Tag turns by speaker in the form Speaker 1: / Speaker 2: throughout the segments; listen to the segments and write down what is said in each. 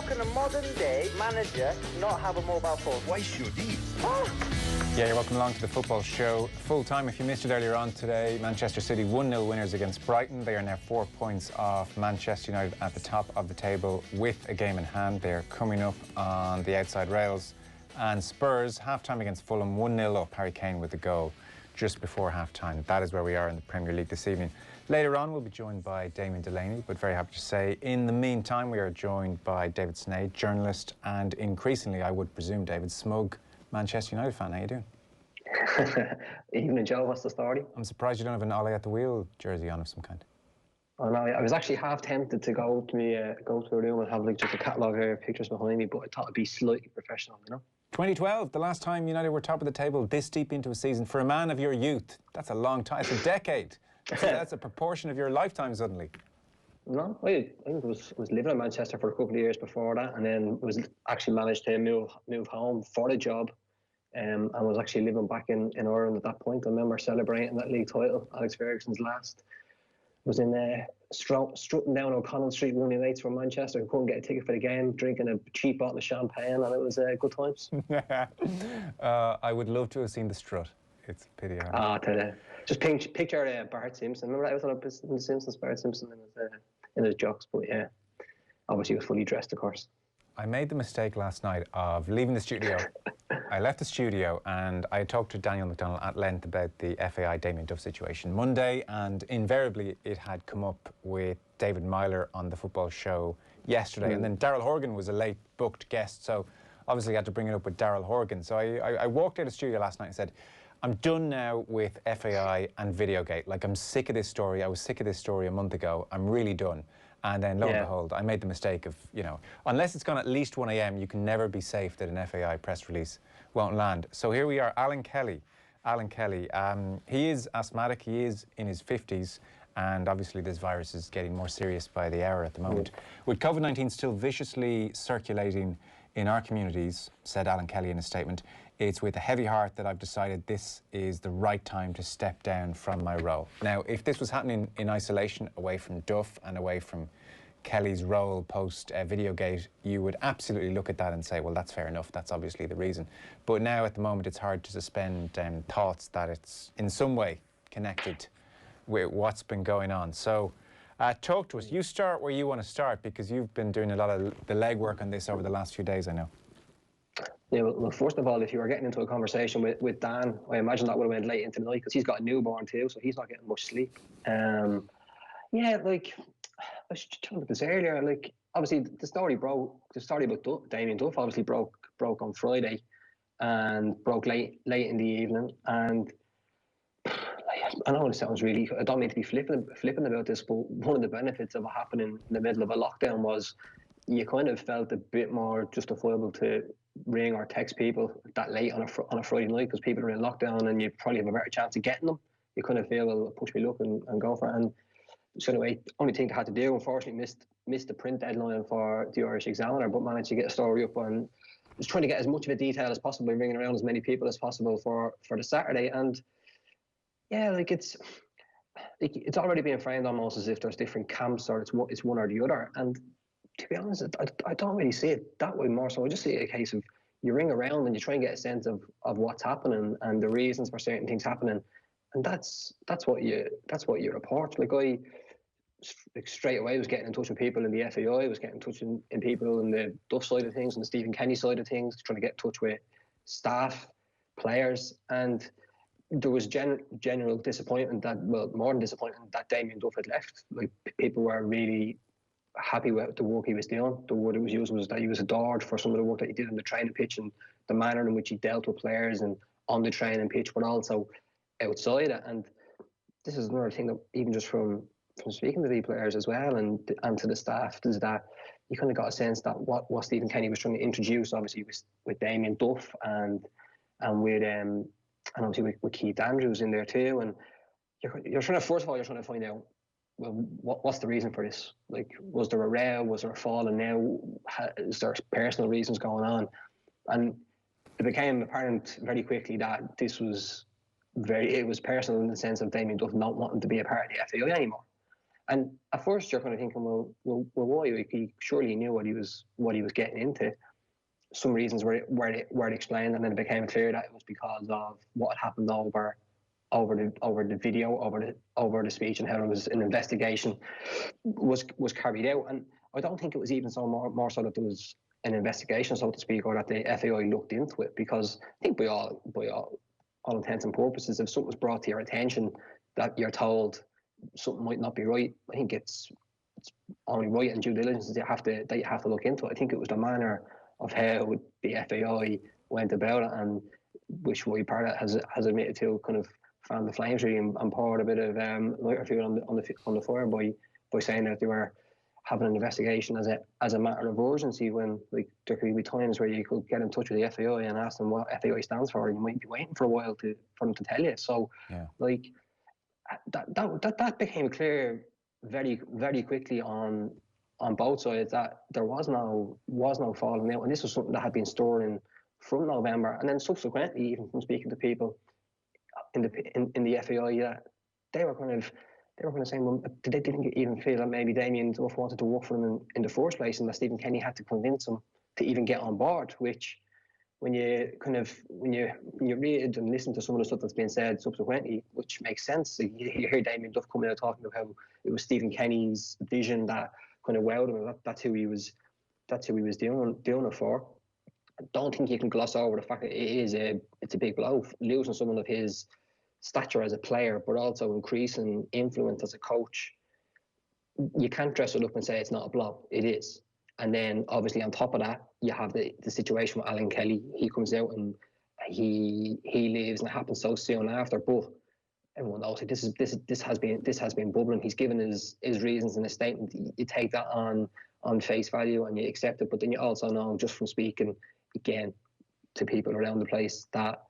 Speaker 1: Can a modern day manager not have a mobile phone?
Speaker 2: Why should he?
Speaker 3: Yeah, you're welcome along to the football show. Full time, if you missed it earlier on today, Manchester City 1-0 winners against Brighton. They are now 4 points off Manchester United at the top of the table with a game in hand. They're coming up on the outside rails. And Spurs, half-time against Fulham, 1-0 up. Harry Kane with the goal just before half-time. That is where we are in the Premier League this evening. Later on, we'll be joined by Damien Delaney, but very happy to say, in the meantime, we are joined by David Sneyd, journalist, and increasingly, I would presume, David, smug Manchester United fan. How you doing?
Speaker 4: Evening, Joe. What's the story?
Speaker 3: I'm surprised you don't have an Ollie at the wheel jersey on of some kind.
Speaker 4: Oh no, I was actually half tempted to go to a room and have like just a catalogue of pictures behind me, but I thought it'd be slightly professional, you know.
Speaker 3: 2012, the last time United were top of the table this deep into a season for a man of your youth. That's a long time. It's a decade. That's a proportion of your lifetime suddenly.
Speaker 4: No, I think I was living in Manchester for a couple of years before that, and then was actually managed to move home for the job, and was actually living back in Ireland at that point. I remember celebrating that league title, Alex Ferguson's last. Was in there strutting down O'Connell Street with my mates from Manchester who couldn't get a ticket for the game, drinking a cheap bottle of champagne, and it was good times.
Speaker 3: I would love to have seen the strut. It's a pity.
Speaker 4: Just picture Bart Simpson. Remember that was on The Simpsons, Bart Simpson in his jocks, but yeah, obviously he was fully dressed, of course.
Speaker 3: I made the mistake last night of leaving the studio. I left the studio and I talked to Daniel McDonald at length about the FAI Damien Duff situation Monday, and invariably it had come up with David Myler on the football show yesterday, and then Daryl Horgan was a late booked guest, so obviously I had to bring it up with Daryl Horgan. So I walked out of the studio last night and said, I'm done now with FAI and Videogate. Like, I'm sick of this story. I was sick of this story a month ago. I'm really done. And then, lo and behold, I made the mistake of, you know, unless it's gone at least 1 a.m, you can never be safe that an FAI press release won't land. So here we are, Alan Kelly. Alan Kelly, he is asthmatic, he is in his 50s, and obviously this virus is getting more serious by the hour at the moment. With COVID-19 still viciously circulating in our communities, said Alan Kelly in a statement, it's with a heavy heart that I've decided this is the right time to step down from my role. Now, if this was happening in isolation, away from Duff and away from Kelly's role post-Videogate, you would absolutely look at that and say, well, that's fair enough, that's obviously the reason. But now, at the moment, it's hard to suspend thoughts that it's in some way connected with what's been going on. So, talk to us. You start where you want to start, because you've been doing a lot of the legwork on this over the last few days, I know.
Speaker 4: Yeah, well, first of all, if you were getting into a conversation with Dan, I imagine that would have went late into the night, because he's got a newborn too, so he's not getting much sleep. Yeah, like, I was talking about this earlier, like, obviously the story about Damien Duff obviously broke on Friday, and broke late in the evening, and I know it sounds really, I don't mean to be flippant about this, but one of the benefits of it happening in the middle of a lockdown was you kind of felt a bit more justifiable to ring or text people that late on a Friday night, because people are in lockdown and you probably have a better chance of getting them. You kind of feel, well, push me luck and go for it. And so anyway, only thing I had to do, unfortunately, missed the print deadline for the Irish Examiner, but managed to get a story up and was trying to get as much of a detail as possible, ringing around as many people as possible for the Saturday. And yeah, like it's already being framed almost as if there's different camps, or it's one or the other. And to be honest, I don't really see it that way more so. I just see it a case of you ring around and you try and get a sense of what's happening and the reasons for certain things happening, and that's what you report. Like, I straight away was getting in touch with people in the FAI, was getting in touch in people in the Duff side of things and the Stephen Kenny side of things, trying to get in touch with staff, players, and there was general disappointment that, well, more than disappointment, that Damien Duff had left. Like, people were really happy with the work he was doing. The word it was used was that he was adored for some of the work that he did on the training pitch and the manner in which he dealt with players and on the training pitch, but also outside it. And this is another thing that, even just from speaking to the players as well and to the staff, is that you kind of got a sense that what Stephen Kenny was trying to introduce, obviously with Damien Duff and with and obviously with Keith Andrews in there too. And you're trying to find out, well, what's the reason for this? Like, was there a row? Was there a fall? And now, is there personal reasons going on? And it became apparent very quickly that this was it was personal in the sense of Damien Duff not wanting to be a part of the FAI anymore. And at first you're kind of thinking, well, why? Like, he surely knew what he was getting into. Some reasons were explained, and then it became clear that it was because of what had happened over the video, over the speech, and how it was an investigation was carried out. And I don't think it was even so more so that there was an investigation, so to speak, or that the FAI looked into it, because I think by all intents and purposes, if something was brought to your attention that you're told something might not be right, I think it's only right and due diligence that you have to look into it. I think it was the manner of how the FAI went about it, and which Roy Parrott has admitted to kind of fanned the flames really and poured a bit of lighter fuel on the fire by saying that they were having an investigation as a matter of urgency, when like there could be times where you could get in touch with the FAI and ask them what FAI stands for, and you might be waiting for a while for them to tell you. So like that became clear very, very quickly on both sides, that there was no falling out, and this was something that had been storing from November, and then subsequently, even from speaking to people in the FAI, that they were kind of saying, well, they didn't even feel that maybe Damien Duff wanted to work for them in the first place, and that Stephen Kenny had to convince him to even get on board. Which, when you read and listen to some of the stuff that's been said subsequently, which makes sense, you hear Damien Duff coming out talking about how it was Stephen Kenny's vision that kind of wowed him. That's who he was doing it for. I don't think you can gloss over the fact that it's a big blow, losing someone of his stature as a player, but also increasing influence as a coach. You can't dress it up and say it's not a blow. It is. And then obviously on top of that, you have the situation with Alan Kelly. He comes out and he leaves, and it happens so soon after. But everyone knows this has been bubbling. He's given his reasons in a statement. You take that on face value and you accept it. But then you also know, just from speaking again to people around the place, that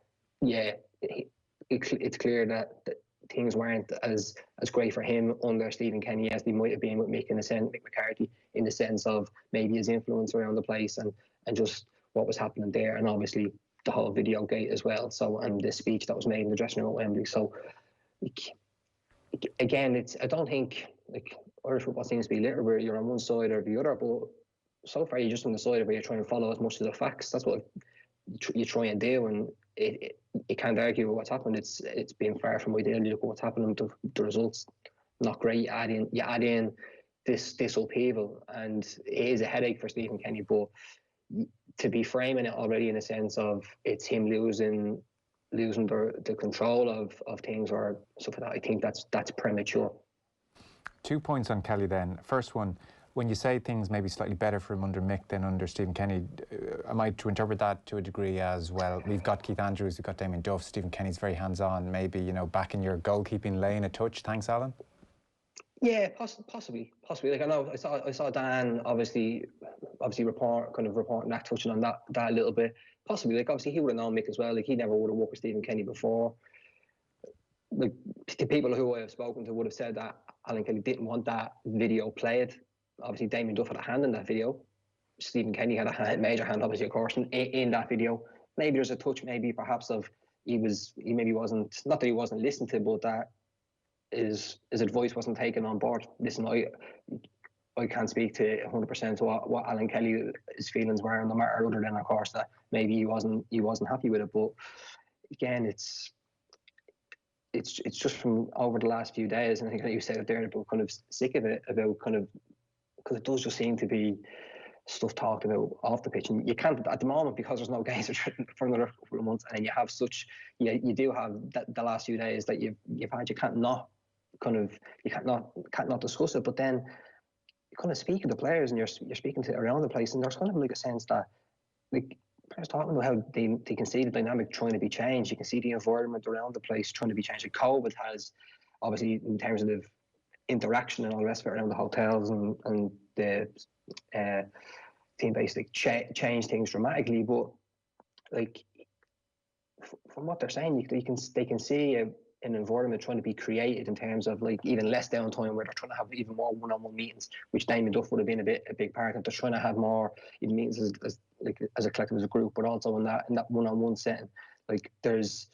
Speaker 4: it's clear that things weren't as great for him under Stephen Kenny as they might have been with Mick McCarthy, in the sense of maybe his influence around the place and just what was happening there, and obviously the whole video gate as well. So, and the speech that was made in the dressing room at Wembley. So, again, I don't think Irish football seems to be littered where you're on one side or the other, but so far you're just on the side where you're trying to follow as much of the facts. That's what you try and do, and you can't argue with what's happened. It's been far from ideal. You look at what's happened, the results not great. You add in this upheaval, and it is a headache for Stephen Kenny. But to be framing it already in a sense of it's him losing the control of things or stuff like that, I think that's premature.
Speaker 3: 2 points on Kelly then. First one, when you say things may be slightly better for him under Mick than under Stephen Kenny, am I to interpret that to a degree as, well, we've got Keith Andrews, we've got Damien Duff, Stephen Kenny's very hands-on, maybe, back in your goalkeeping lane a touch? Thanks, Alan.
Speaker 4: Yeah, possibly. Like, I know I saw Dan obviously reporting that, touching on that a little bit. Possibly, like, obviously he would have known Mick as well. Like, he never would have worked with Stephen Kenny before. Like, the people who I have spoken to would have said that Alan Kelly didn't want that video played. Obviously, Damien Duff had a hand in that video. Stephen Kenny had a major hand, obviously, of course, in that video. Maybe there's a touch, maybe perhaps of he maybe wasn't, not that he wasn't listened to, but that his advice wasn't taken on board. Listen, I can't speak to 100% to what Alan Kelly's feelings were on the matter, other than, of course, that maybe he wasn't happy with it. But again, it's just from over the last few days, and I think you said it there, about kind of sick of it, about kind of, because it does just seem to be stuff talked about off the pitch, and you can't at the moment, because there's no games for another couple of months, and then you have you do have the last few days that you've had, you can't not discuss it. But then you kind of speak to the players, and you're speaking to around the place, and there's kind of like a sense that, like, players talking about how they can see the dynamic trying to be changed. You can see the environment around the place trying to be changed. Like, COVID has, obviously, in terms of the interaction and all the rest of it around the hotels and the team basically change things dramatically. But, like, from what they're saying, they can see an environment trying to be created in terms of, like, even less downtime, where they're trying to have even more one-on-one meetings, which Damien Duff would have been a big part of. They're trying to have more even meetings as a collective, as a group, but also in that one-on-one setting. Like, there's,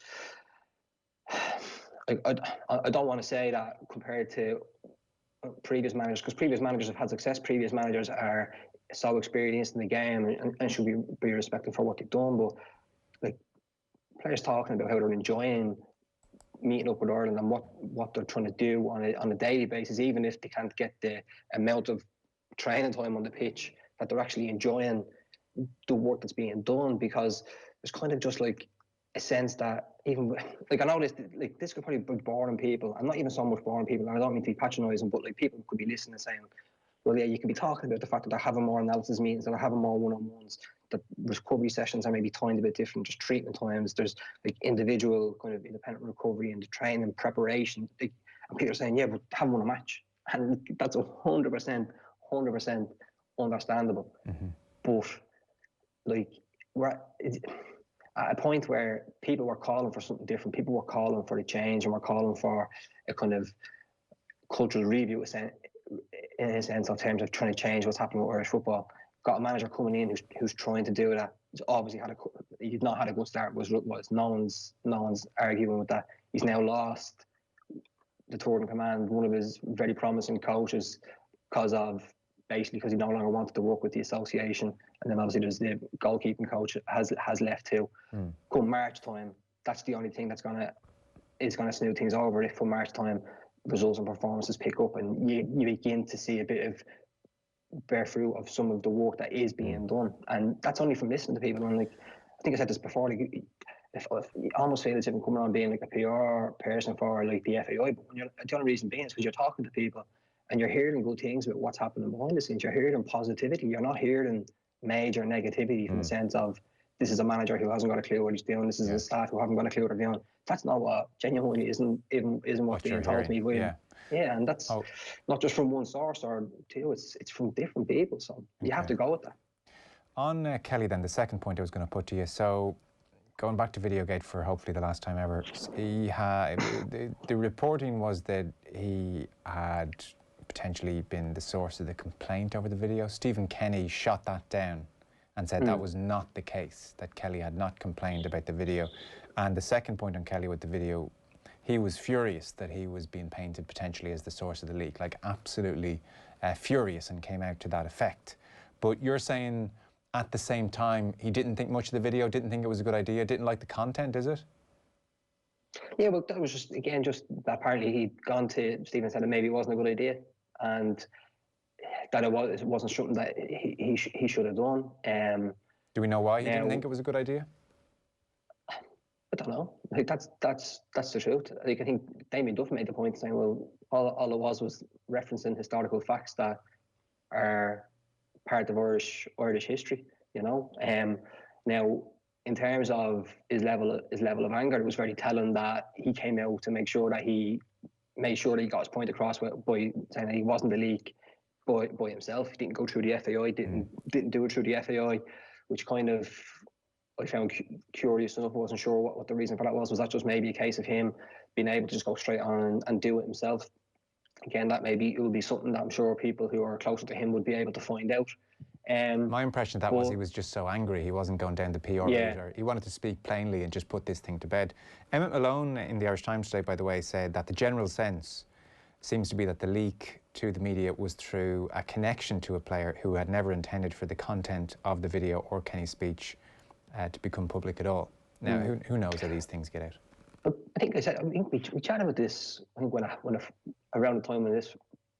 Speaker 4: I don't want to say that compared to previous managers, because previous managers have had success. Previous managers are so experienced in the game and should be respected for what they've done. But like players talking about how they're enjoying meeting up with Ireland and what they're trying to do on a daily basis, even if they can't get the amount of training time on the pitch, that they're actually enjoying the work that's being done, because there's kind of just like a sense that even like I know this could probably be boring people, and not even so much boring people, and I don't mean to be patronising, but like people could be listening and saying, well, yeah, you could be talking about the fact that they're having more analysis meetings, that they're having more one-on-ones, that recovery sessions are maybe tiny bit different, just treatment times. There's like individual kind of independent recovery and the training preparation. And people are saying, yeah, but haven't won a match, and that's 100% understandable.
Speaker 3: Mm-hmm.
Speaker 4: But like we're at a point where people were calling for something different. People were calling for a change, and were calling for a kind of cultural review in a sense of terms of trying to change what's happening with Irish football. Got a manager coming in who's trying to do that. He's obviously he's not had a good start. Was no one's arguing with that. He's now lost the third in command, one of his very promising coaches, because he no longer wanted to work with the association. And then obviously there's the goalkeeping coach has left too. Come March time, that's the only thing that's gonna smooth things over. If from March time results and performances pick up and you begin to see a bit of bear fruit of some of the work that is being done. And that's only from listening to people. And like I think I said this before, like if you almost feel as if I'm coming on being like a PR person for like the FAI, but when the only reason being is because you're talking to people and you're hearing good things about what's happening behind the scenes. You're hearing positivity. You're not hearing major negativity from the sense of this is a manager who hasn't got a clue what he's doing. This is a staff who haven't got a clue what they're doing. That's not what genuinely isn't what's being told to me. Yeah, and that's not just from one source or two. It's from different people. So you have to go with that.
Speaker 3: On Kelly, then the second point I was going to put to you. So going back to Videogate for hopefully the last time ever, the reporting was that he had potentially been the source of the complaint over the video. Stephen Kenny shot that down and said that was not the case, that Kelly had not complained about the video. And the second point on Kelly with the video, he was furious that he was being painted potentially as the source of the leak, like absolutely furious, and came out to that effect. But you're saying at the same time he didn't think much of the video, didn't think it was a good idea, didn't like the content, is it?
Speaker 4: Yeah, well, that was just that apparently he'd gone to Stephen and said that maybe it wasn't a good idea, and that it wasn't something that he should have done.
Speaker 3: Do we know why he didn't think it was a good idea?
Speaker 4: I don't know. Like that's the truth. Like I think Damien Duff made the point saying, well, all it was referencing historical facts that are part of Irish history. You know. Now, in terms of his level of anger, it was very telling that he came out to make sure that he made sure that he got his point across by saying that he wasn't the leak by himself. He didn't go through the FAI, didn't do it through the FAI, which kind of I found curious enough. I wasn't sure what the reason for that was. Was that just maybe a case of him being able to just go straight on and do it himself? Again, it would be something that I'm sure people who are closer to him would be able to find out.
Speaker 3: My impression of that was he was just so angry he wasn't going down the PR route. He wanted to speak plainly and just put this thing to bed. Emmett Malone in the Irish Times today, by the way, said that the general sense seems to be that the leak to the media was through a connection to a player who had never intended for the content of the video or Kenny's speech to become public at all. Now, who knows how these things get out?
Speaker 4: I think we chatted about this. I think when around the time when this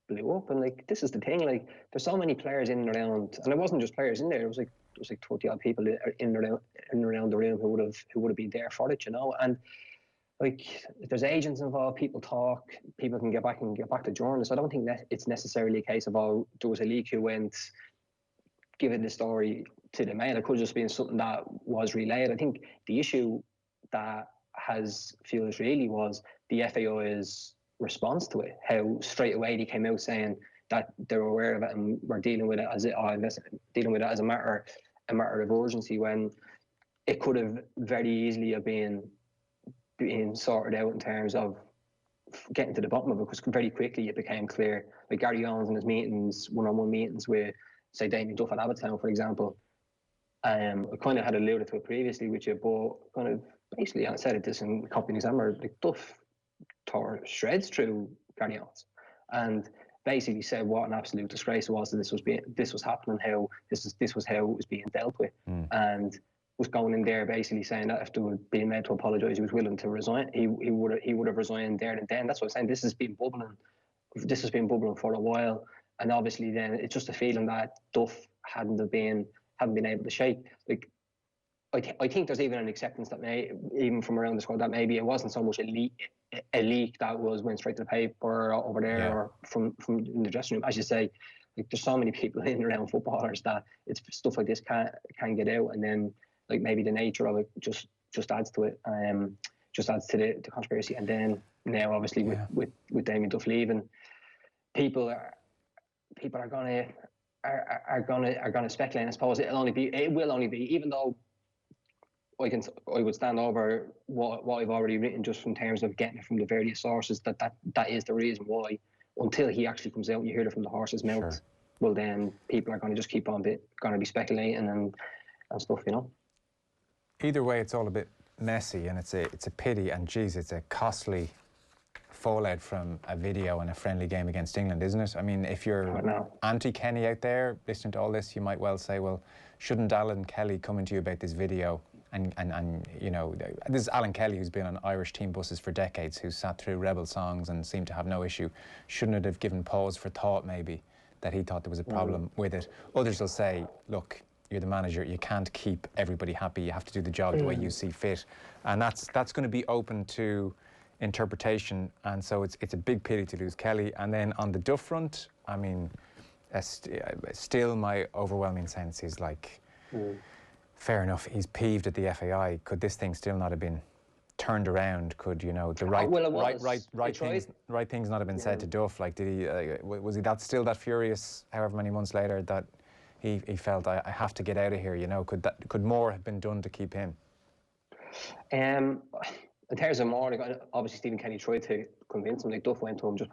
Speaker 4: blew up, and like this is the thing. Like there's so many players in and around, and it wasn't just players in there. It was like 20 odd people in and around the room who would have been there for it, you know. And like if there's agents involved, people talk, people can get back to journalists. I don't think that it's necessarily a case of there was a leak who went giving the story to the mail. It could just been something that was relayed. I think the issue that has fueled it really was the FAI's response to it. How straight away they came out saying that they were aware of it and were dealing with it as a matter of urgency, when it could have very easily have been sorted out in terms of getting to the bottom of it, because very quickly it became clear. Like Gary Owens in his meetings, one-on-one meetings with, say, Damien Duff at Abbottstown, for example, I kind of had alluded to it previously with you, but kind of basically, I said this in Company Examiner, like Duff tore shreds through Gary Owens. And basically said what an absolute disgrace it was that this was happening, how this was how it was being dealt with, and was going in there basically saying that after being made to apologise, he was willing to resign. He would have resigned there and then. That's what I'm saying. This has been bubbling. This has been bubbling for a while, and obviously then it's just a feeling that Duff hadn't been able to shake. Like, I think there's even an acceptance that even from around the squad, that maybe it wasn't so much a leak that went straight to the paper or over there, or from in the dressing room. As you say, like, there's so many people in and around footballers that it's stuff like this can't get out, and then like maybe the nature of it just adds to it, just adds to the conspiracy. And then now obviously with Damien Duff leaving, people are gonna speculate. I suppose it will only be, even though I would stand over what I've already written, just in terms of getting it from the various sources, that is the reason why. Until he actually comes out and you hear it from the horse's mouth,
Speaker 3: Sure.
Speaker 4: well then people are going to just keep on going to be speculating and stuff, you know.
Speaker 3: Either way, it's all a bit messy, and it's a pity, and geez, it's a costly fallout from a video and a friendly game against England, isn't it? I mean, if you're anti-Kenny out there listening to all this, you might well say, well, shouldn't Alan Kelly coming to you about this video? And you know, this is Alan Kelly, who's been on Irish team buses for decades, who's sat through rebel songs and seemed to have no issue. Shouldn't it have given pause for thought, maybe, that he thought there was a problem with it? Others will say, look, you're the manager, you can't keep everybody happy, you have to do the job the way you see fit. And that's going to be open to interpretation, and so it's a big pity to lose Kelly. And then on the Duff front, I mean, still my overwhelming sense is like, fair enough, he's peeved at the FAI. Could this thing still not have been turned around? Could, you know, the right things not have been said to Duff? Like, did he was he still that furious however many months later that he felt, I have to get out of here, you know? Could more have been done to keep him?
Speaker 4: In terms of more, obviously Stephen Kenny tried to convince him. Like, Duff went to him just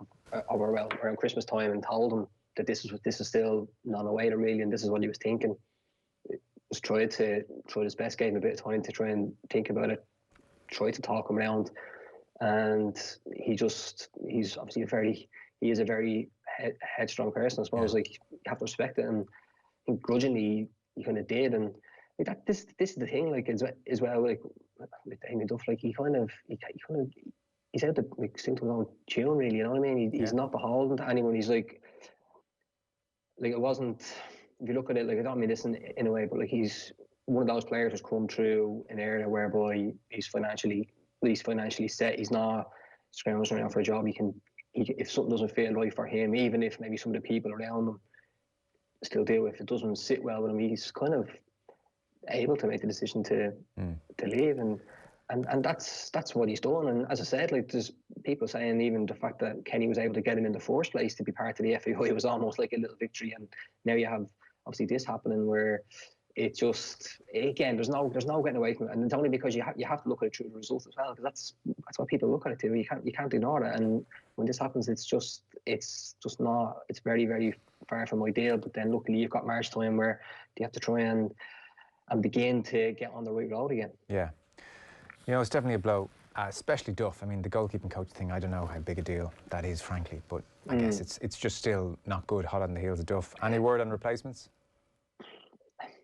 Speaker 4: around Christmas time and told him that this is still not a way to really, and this is what he was thinking. Just tried his best, gave him a bit of time to try and think about it, tried to talk him around, and he's obviously a very headstrong person, I suppose. Like, you have to respect it, and I think grudgingly he kind of did. And like that, this is the thing, like, as well, like with Damien Duff, like he's out to like sing to his own tune, really, you know what I mean? He's not beholden to anyone. He's like it wasn't, if you look at it, like, I don't mean this in a way, but like, he's one of those players who's come through an area whereby he's financially set. He's not scrounging around for a job. If something doesn't feel right for him, even if maybe some of the people around him still do, if it doesn't sit well with him, he's kind of able to make the decision to leave, and that's what he's done. And as I said, like, there's people saying even the fact that Kenny was able to get him in the first place to be part of the FAI was almost like a little victory. And now you have obviously this happening where it just, again, there's no getting away from it, and it's only because you have to look at it through the results as well, because that's what people look at it too. You can't ignore that. And when this happens, it's just not, it's very, very far from ideal. But then luckily you've got March time where you have to try and begin to get on the right road again.
Speaker 3: Yeah, you know, it's definitely a blow, especially Duff. I mean, the goalkeeping coach thing, I don't know how big a deal that is, frankly, but I guess it's just still not good, hot on the heels of Duff. Any word on replacements?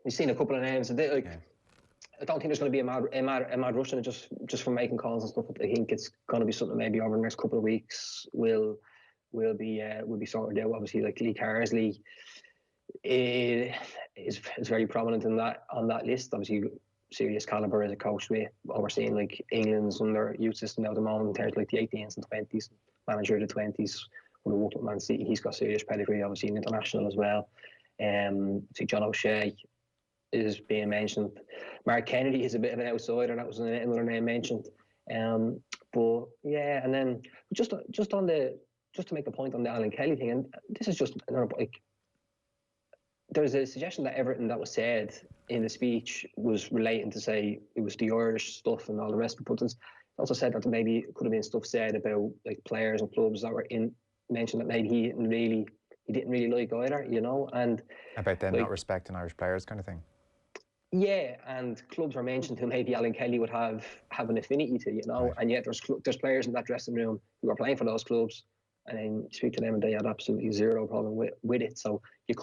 Speaker 4: You've seen a couple of names. I don't think there's going to be a mad rush in it, just from making calls and stuff. I think it's going to be something maybe over the next couple of weeks will be sorted out. Obviously, like Lee Carsley is very prominent on that list. Obviously, serious caliber as a coach, with overseeing like England's under youth system now at the moment, in terms of like the 18s and 20s, manager of the 20s. When he worked with Man City, he's got serious pedigree. Obviously, an international as well. See, John O'Shea is being mentioned. Mark Kennedy is a bit of an outsider. That was another name mentioned. But yeah, and then just to make the point on the Alan Kelly thing, and this is just another, like, there's a suggestion that everything that was said in the speech was relating to, say, it was the Irish stuff and all the rest of it. But it's also said that maybe it could have been stuff said about like players and clubs that were mentioned that maybe he didn't really like either, you know, and
Speaker 3: about them, like, not respecting Irish players, kind of thing.
Speaker 4: Yeah, and clubs were mentioned who maybe Alan Kelly would have an affinity to, you know, right. And yet there's players in that dressing room who are playing for those clubs and then you speak to them and they had absolutely zero problem with it. So you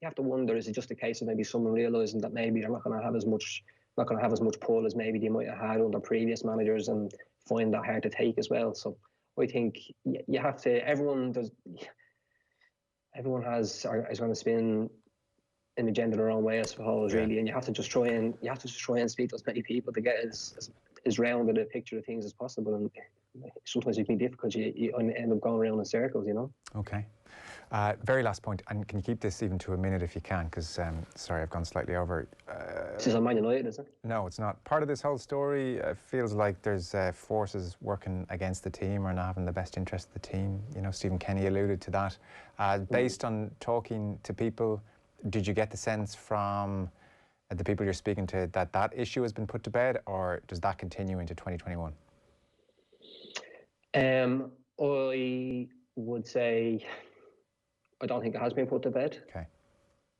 Speaker 4: have to wonder, is it just a case of maybe someone realising that maybe they're not going to have as much pull as maybe they might have had under previous managers, and find that hard to take as well. So I think you have to. Everyone has or is going to spin an agenda their own way, I suppose, really, and you have to just try and speak to as many people to get as rounded a picture of things as possible. And sometimes it can be difficult. You end up going around in circles, you know.
Speaker 3: Okay. Very last point, and can you keep this even to a minute if you can, because, sorry, I've gone slightly over.
Speaker 4: This is on Man United, is it?
Speaker 3: No, it's not. Part of this whole story feels like there's forces working against the team or not having the best interest of the team. You know, Stephen Kenny alluded to that. Based on talking to people, did you get the sense from the people you're speaking to that that issue has been put to bed, or does that continue into 2021?
Speaker 4: I would say I don't think it has been put to bed.
Speaker 3: Okay.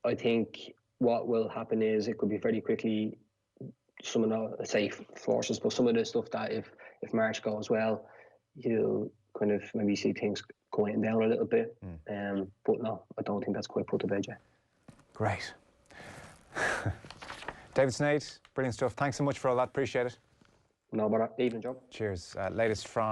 Speaker 4: I think what will happen is it could be very quickly some of the, let's say, forces, but some of the stuff that if March goes well, you'll kind of maybe see things going down a little bit. But no, I don't think that's quite put to bed yet.
Speaker 3: Great. David Sneyd, brilliant stuff. Thanks so much for all that. Appreciate it.
Speaker 4: No, but evening, Joe.
Speaker 3: Cheers. Latest from